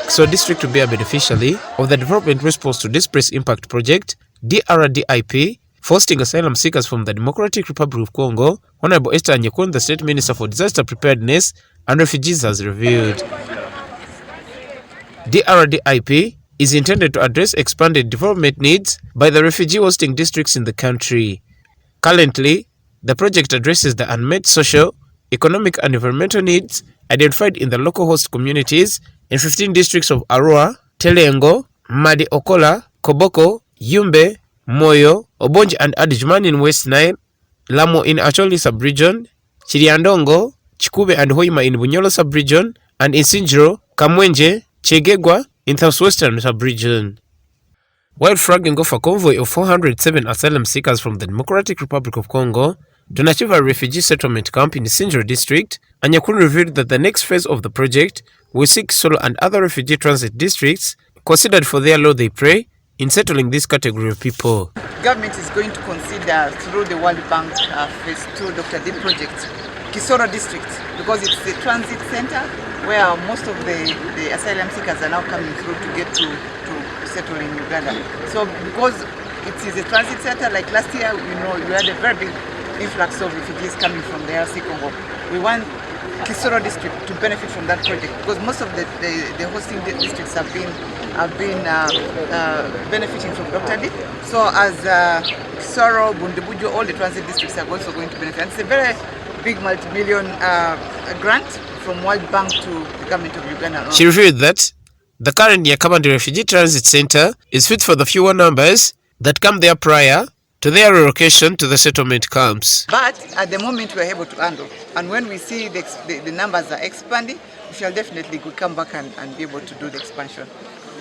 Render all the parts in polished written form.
Kisoro District to be a beneficiary of the Development Response to Displacement Impacts Project, DRDIP, for hosting asylum seekers from the Democratic Republic of Congo. Honorable Esther Anyakun, the State Minister for Disaster Preparedness and Refugees, has revealed. DRDIP is intended to address expanded development needs by the refugee hosting districts in the country. Currently, the project addresses the unmet social, economic and environmental needs identified in the local host communities in 15 districts of Arua, Terego, Madi-Okollo, Koboko, Yumbe, Moyo, Obongi and Adjumani in West Nile, Lamwo in Acholi sub-region, Kiryando, Kikuube and Hoima in Bunyoro sub-region, and Isingiro, Kamwenge and Kyegegwa in southwestern sub-region. While flagging off a convoy of 407 asylum seekers from the Democratic Republic of Congo to Nakivale refugee settlement camp in Isingiro District, Anyakun revealed that the next phase of the project will see Kisoro and other refugee transit districts considered for their role they play in settling this category of people. Government is going to consider through the World Bank Phase 2 DRDIP project, Kisoro District, because it's the transit center where most of the asylum seekers are now coming through to get to settle in Uganda. So because it is a transit center, like last year, we had a very big influx of refugees coming from the RC Congo. We want Kisoro District to benefit from that project because most of the hosting districts have been benefiting from DRDIP. So as Kisoro, Bundubujo, all the transit districts are also going to benefit. And it's a very big multi-million grant from World Bank to the government of Uganda. She revealed that the current Nyakabandi Refugee Transit Center is fit for the fewer numbers that come there prior to their relocation to the settlement camps. But at the moment we are able to handle, and when we see the numbers are expanding, we shall definitely come back and be able to do the expansion.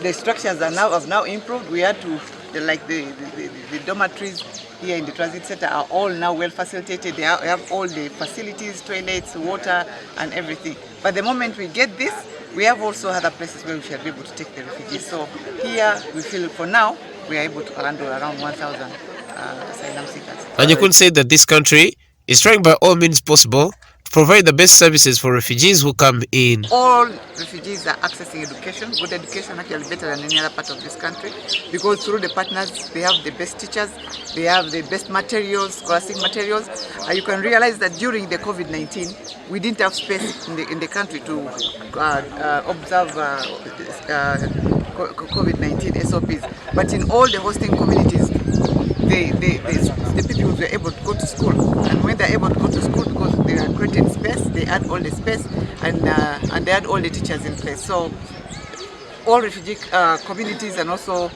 The structures have now improved. We had to, the dormitories here in the transit center are all now well facilitated. They have all the facilities, toilets, water and everything. But the moment we get this, we have also other places where we shall be able to take the refugees. So here we feel for now we are able to handle around 1,000 asylum seekers. Anyakun said that this country is trying by all means possible to provide the best services for refugees who come in. All refugees are accessing education, good education, actually better than any other part of this country, because through the partners they have the best teachers, they have the best materials, scholastic materials. You can realize that during the COVID-19 we didn't have space in the country to observe COVID-19 SOPs, but in all the hosting communities the people were able to go to school, and when they're able to go to school because they are created space, they had all the space and they had all the teachers in place. So all refugee communities and also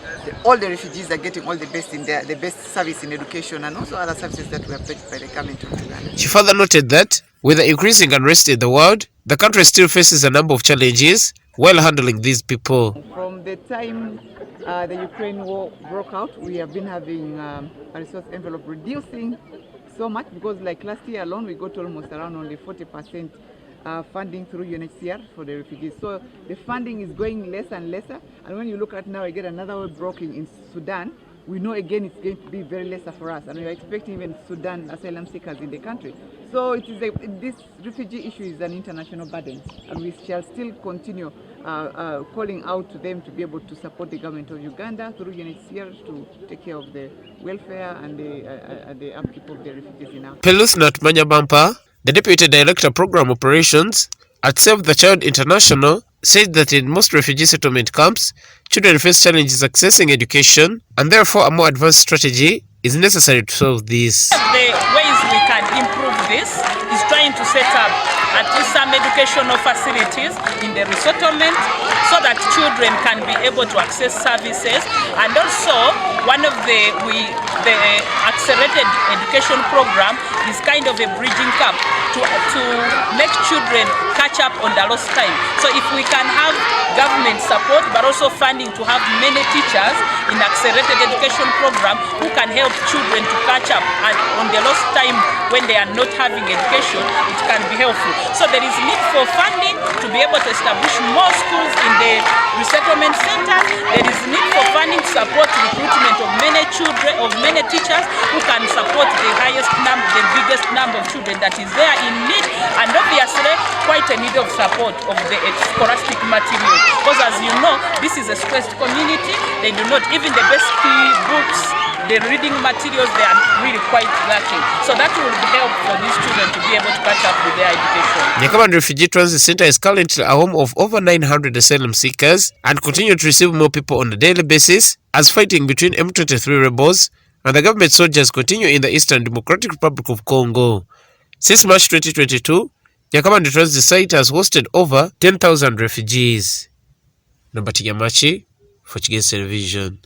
all the refugees are getting all the best in the best service in education and also other services that were pledged by the government of Uganda. She further noted that with the increasing unrest in the world, the country still faces a number of challenges while handling these people. From the time the Ukraine war broke out, we have been having a resource envelope reducing so much, because like last year alone we got almost around only 40% funding through UNHCR for the refugees. So the funding is going less and lesser, and when you look at now again another war broken in Sudan, we know again it's going to be very lesser for us, and we are expecting even Sudan asylum seekers in the country. So it is this refugee issue is an international burden, and we shall still continue calling out to them to be able to support the government of Uganda through UNHCR to take care of the welfare and the upkeep of the refugees in our country. Pelusnat Manyabampa, the Deputy Director Program Operations at Save the Child International, said that in most refugee settlement camps, children face challenges accessing education, and therefore a more advanced strategy is necessary to solve this. The ways we can improve this is trying to set up at least some educational facilities in the resettlement so that children can be able to access services, and also one of the accelerated education program is kind of a bridging camp to make children catch up on the lost time. So if we can have government support but also funding to have many teachers in accelerated education program who can help children to catch up on the lost time when they are not having education, it can be helpful. So there is need for funding to be able to establish more schools in the resettlement center. There is need for funding to support recruitment of many children, of many teachers who can support the highest number, the biggest number of children that is there in need, and obviously quite a a need of support of the scholastic material. Because as you know, this is a stressed community. They do not, even the basic books, the reading materials, they are really quite lacking. So that will help for these children to be able to catch up with their education. Nyakabande Refugee Transit Center is currently a home of over 900 asylum seekers and continue to receive more people on a daily basis as fighting between M23 rebels and the government soldiers continue in the Eastern Democratic Republic of Congo. Since March 2022, Nyakabande Transit Site has hosted over 10,000 refugees. Nabati Yamachi for Chigezi Television.